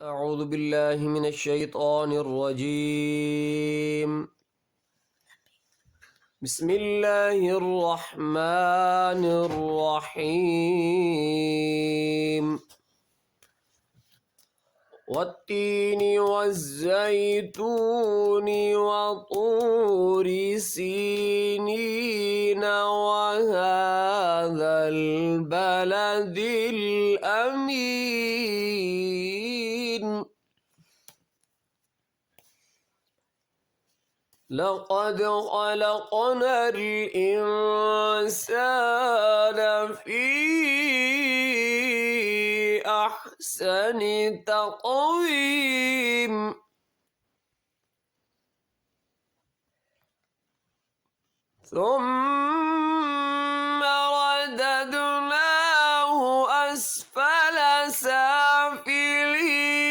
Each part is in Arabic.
أعوذ بالله من الشيطان الرجيم. بسم الله الرحمن الرحيم. والتين والزيتون وطور سينين وهذا البلد الأمين. لقد خلقنا الإنسان في أحسن تقويم. ثم رددناه أسفل سافلين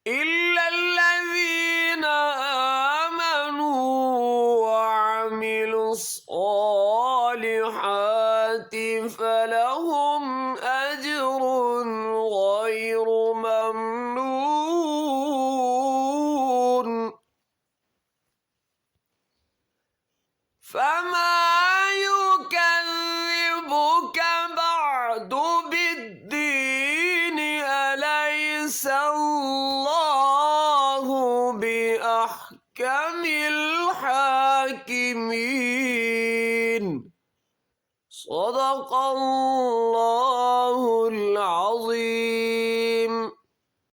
إلا الذين آمنوا وعملوا الصالحات فلهم أجر غير ممنون. فما يكذبك بعد بالدين؟ أليس الله بأحكم الحاكمين؟ صدق الله العظيم.